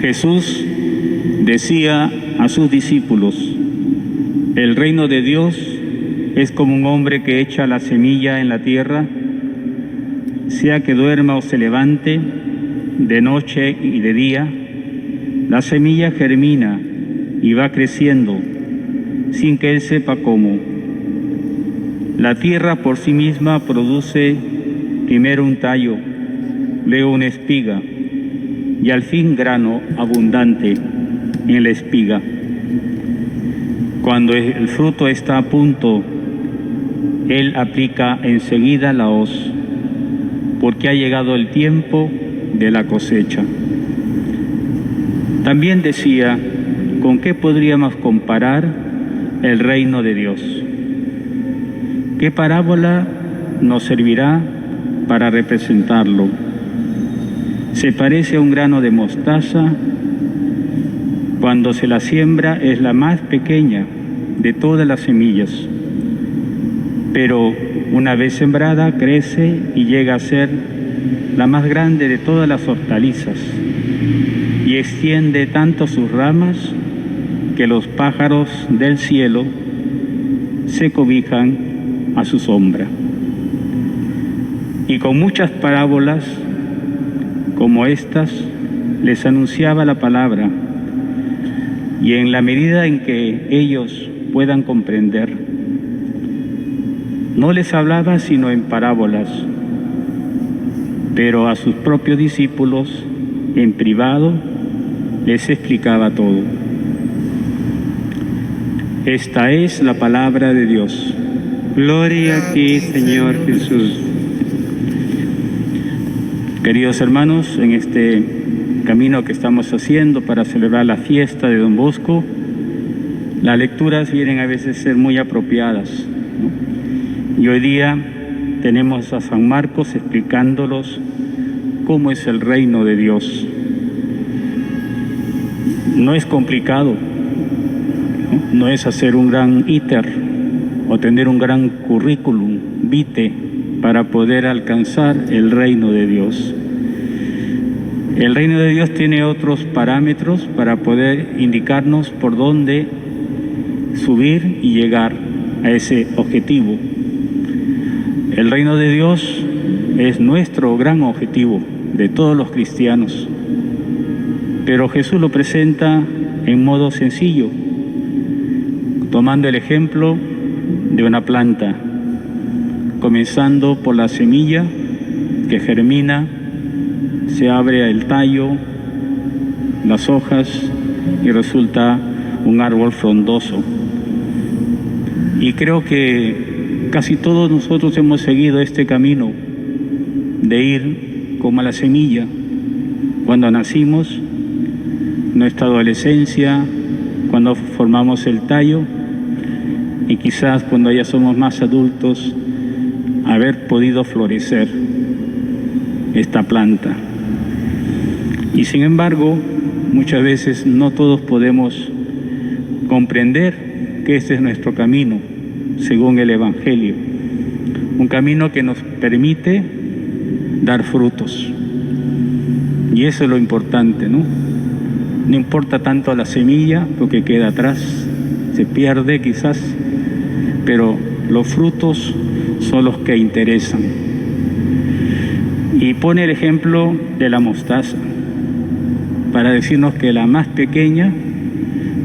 Jesús decía a sus discípulos: el reino de Dios es como un hombre que echa la semilla en la tierra, sea que duerma o se levante, de noche y de día. La semilla germina y va creciendo sin que él sepa cómo. La tierra por sí misma produce primero un tallo, luego una espiga y al fin grano abundante en la espiga. Cuando el fruto está a punto, él aplica enseguida la hoz, porque ha llegado el tiempo de la cosecha. También decía: ¿con qué podríamos comparar el reino de Dios? ¿Qué parábola nos servirá para representarlo? Se parece a un grano de mostaza. Cuando se la siembra es la más pequeña de todas las semillas, pero una vez sembrada crece y llega a ser la más grande de todas las hortalizas, y extiende tanto sus ramas que los pájaros del cielo se cobijan a su sombra. Y con muchas parábolas como estas les anunciaba la palabra, y en la medida en que ellos puedan comprender, no les hablaba sino en parábolas, pero a sus propios discípulos en privado les explicaba todo. Esta es la palabra de Dios. Gloria a ti, Señor Jesús. Queridos hermanos, en este camino que estamos haciendo para celebrar la fiesta de Don Bosco, las lecturas vienen a veces a ser muy apropiadas, ¿no? Y hoy día tenemos a San Marcos explicándolos cómo es el reino de Dios. No es complicado, no es hacer un gran íter o tener un gran currículum vitae para poder alcanzar el reino de Dios. El reino de Dios tiene otros parámetros para poder indicarnos por dónde subir y llegar a ese objetivo. El reino de Dios es nuestro gran objetivo de todos los cristianos, pero Jesús lo presenta en modo sencillo, tomando el ejemplo de una planta, comenzando por la semilla que germina, se abre el tallo, las hojas y resulta un árbol frondoso. Y creo que casi todos nosotros hemos seguido este camino de ir como a la semilla cuando nacimos, nuestra adolescencia, cuando formamos el tallo, y quizás cuando ya somos más adultos, haber podido florecer esta planta. Y sin embargo, muchas veces no todos podemos comprender que este es nuestro camino, según el Evangelio. Un camino que nos permite dar frutos. Y eso es lo importante, ¿no? No importa tanto la semilla, lo que queda atrás, se pierde quizás, pero los frutos son los que interesan. Y pone el ejemplo de la mostaza, para decirnos que la más pequeña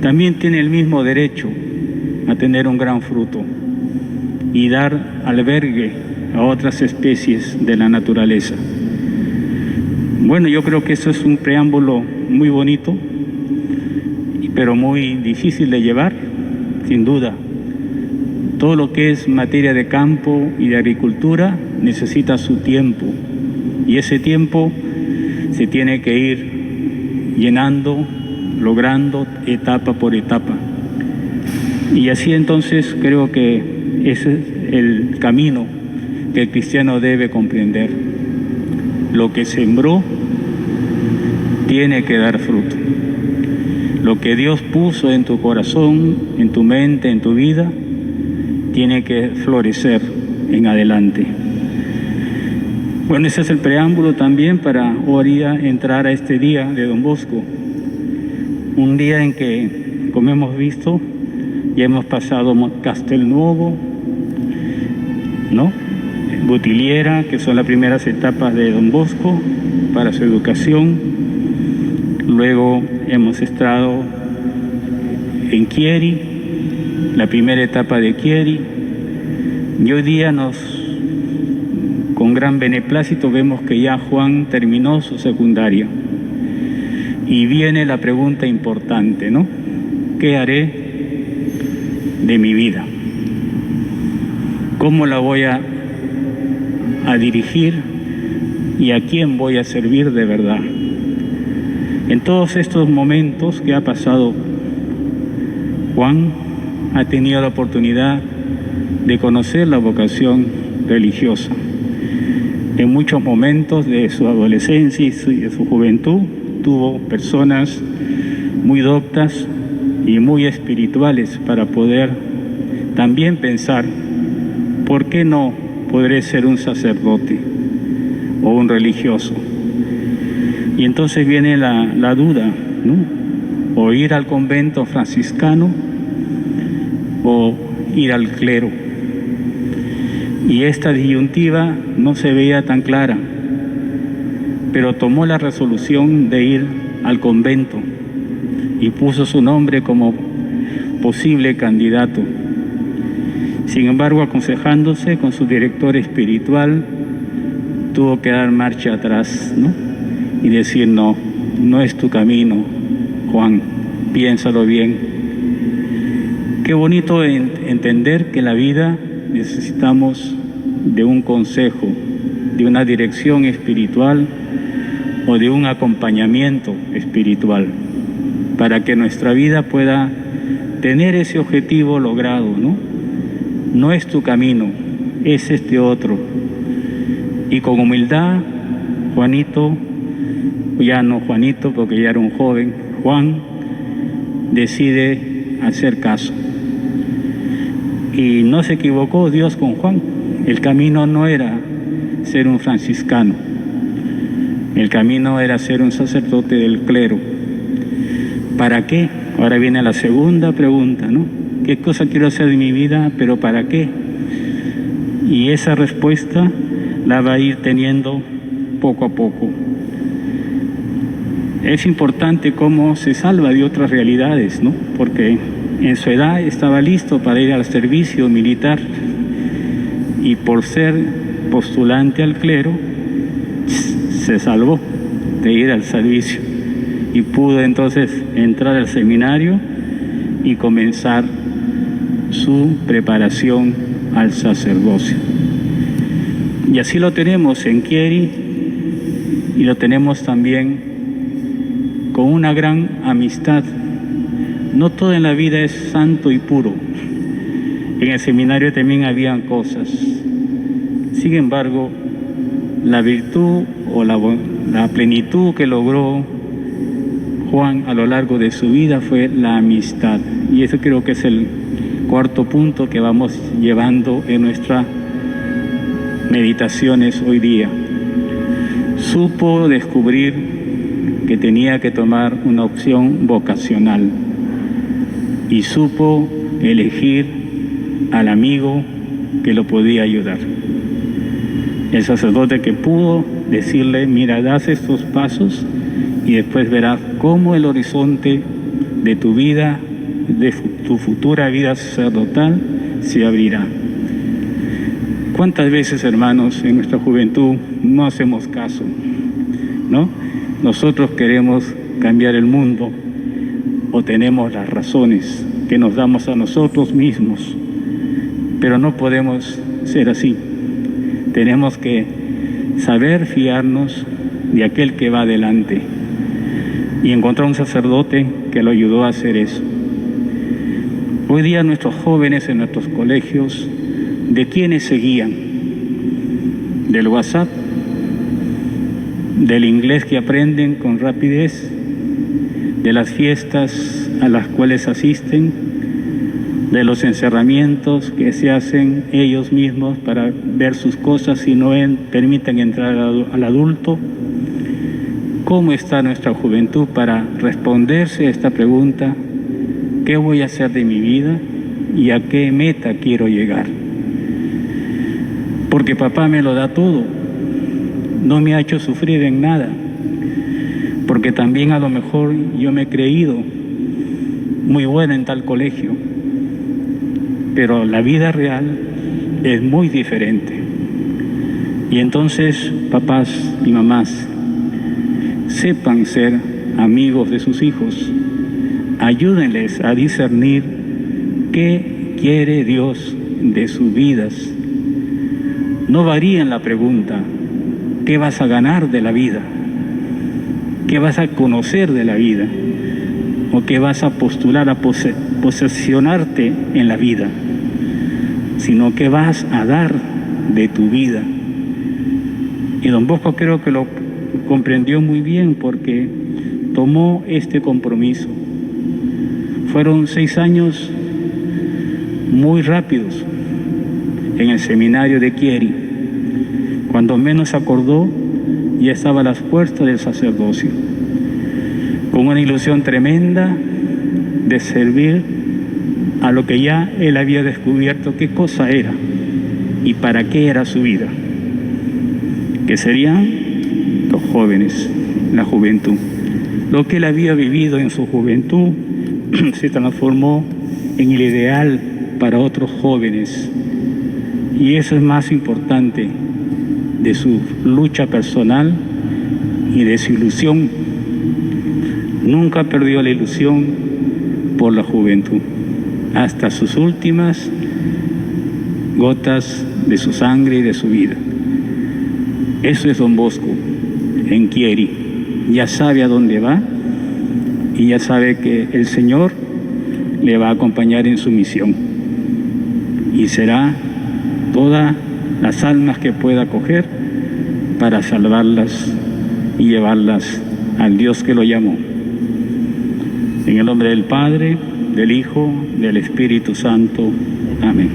también tiene el mismo derecho a tener un gran fruto y dar albergue a otras especies de la naturaleza. Bueno, yo creo que eso es un preámbulo muy bonito, pero muy difícil de llevar, sin duda. Todo lo que es materia de campo y de agricultura necesita su tiempo, y ese tiempo se tiene que ir llenando, logrando etapa por etapa. Y así entonces creo que ese es el camino que el cristiano debe comprender. Lo que sembró tiene que dar fruto. Lo que Dios puso en tu corazón, en tu mente, en tu vida, tiene que florecer en adelante. Bueno, ese es el preámbulo también para hoy entrar a este día de Don Bosco, Un día en que, como hemos visto, ya hemos pasado Castelnuovo, ¿no? Butiliera, que son las primeras etapas de Don Bosco para su educación. Luego hemos estado en Chieri, la primera etapa de Chieri. Y hoy día con gran beneplácito vemos que ya Juan terminó su secundaria. Y viene la pregunta importante, ¿no? ¿Qué haré de mi vida? ¿Cómo la voy a dirigir y a quién voy a servir de verdad? En todos estos momentos que ha pasado Juan, ha tenido la oportunidad de conocer la vocación religiosa. En muchos momentos de su adolescencia y de su juventud tuvo personas muy doctas y muy espirituales para poder también pensar, ¿por qué no podré ser un sacerdote o un religioso? Y entonces viene la duda, ¿no? O ir al convento franciscano o ir al clero. Y esta disyuntiva no se veía tan clara, pero tomó la resolución de ir al convento y puso su nombre como posible candidato. Sin embargo, aconsejándose con su director espiritual, tuvo que dar marcha atrás, ¿no? Y decir, no es tu camino, Juan, piénsalo bien. Qué bonito entender que en la vida necesitamos de un consejo, de una dirección espiritual o de un acompañamiento espiritual para que nuestra vida pueda tener ese objetivo logrado, ¿no? No es tu camino, es este otro. Y con humildad, Juanito, ya no Juanito porque ya era un joven, Juan decide hacer caso. Y no se equivocó Dios con Juan. El camino no era ser un franciscano. El camino era ser un sacerdote del clero. ¿Para qué? Ahora viene la segunda pregunta, ¿no? ¿Qué cosa quiero hacer de mi vida, pero para qué? Y esa respuesta la va a ir teniendo poco a poco. Es importante cómo se salva de otras realidades, ¿no? Porque en su edad estaba listo para ir al servicio militar y por ser postulante al clero se salvó de ir al servicio y pudo entonces entrar al seminario y comenzar su preparación al sacerdocio. Y así lo tenemos en Chieri y lo tenemos también con una gran amistad. No todo en la vida es santo y puro. En el seminario también habían cosas. Sin embargo, la virtud o la plenitud que logró Juan a lo largo de su vida fue la amistad. Y eso creo que es el cuarto punto que vamos llevando en nuestras meditaciones hoy día. Supo descubrir que tenía que tomar una opción vocacional y supo elegir al amigo que lo podía ayudar. El sacerdote que pudo decirle, mira, das estos pasos y después verás cómo el horizonte de tu vida, de tu futura vida sacerdotal, se abrirá. ¿Cuántas veces, hermanos, en nuestra juventud no hacemos caso, ¿no? Nosotros queremos cambiar el mundo o tenemos las razones que nos damos a nosotros mismos, pero no podemos ser así. Tenemos que saber fiarnos de aquel que va adelante y encontrar un sacerdote que lo ayudó a hacer eso. Hoy día nuestros jóvenes en nuestros colegios, ¿de quiénes se guían? ¿Del WhatsApp? ¿Del inglés que aprenden con rapidez? ¿De las fiestas a las cuales asisten? ¿De los encerramientos que se hacen ellos mismos para ver sus cosas y no permiten entrar al adulto? ¿Cómo está nuestra juventud para responderse a esta pregunta? ¿Qué voy a hacer de mi vida y a qué meta quiero llegar? Porque papá me lo da todo, no me ha hecho sufrir en nada, porque también a lo mejor yo me he creído muy buena en tal colegio, pero la vida real es muy diferente. Y entonces, papás y mamás, sepan ser amigos de sus hijos, ayúdenles a discernir qué quiere Dios de sus vidas. No varíen la pregunta, ¿qué vas a ganar de la vida? ¿Qué vas a conocer de la vida? ¿O qué vas a postular a posesionarte en la vida? Sino ¿qué vas a dar de tu vida? Y don Bosco creo que lo comprendió muy bien porque tomó este compromiso. Fueron 6 años muy rápidos en el seminario de Chieri. Cuando menos se acordó, ya estaba a las puertas del sacerdocio, con una ilusión tremenda de servir a lo que ya él había descubierto qué cosa era y para qué era su vida, que serían los jóvenes, la juventud. Lo que él había vivido en su juventud se transformó en el ideal para otros jóvenes, y eso es más importante de su lucha personal y de su ilusión. Nunca perdió la ilusión por la juventud, hasta sus últimas gotas de su sangre y de su vida. Eso es don Bosco en Chieri. Ya sabe a dónde va y ya sabe que el Señor le va a acompañar en su misión, y será todas las almas que pueda acoger para salvarlas y llevarlas al Dios que lo llamó. En el nombre del Padre, del Hijo, del Espíritu Santo. Amén.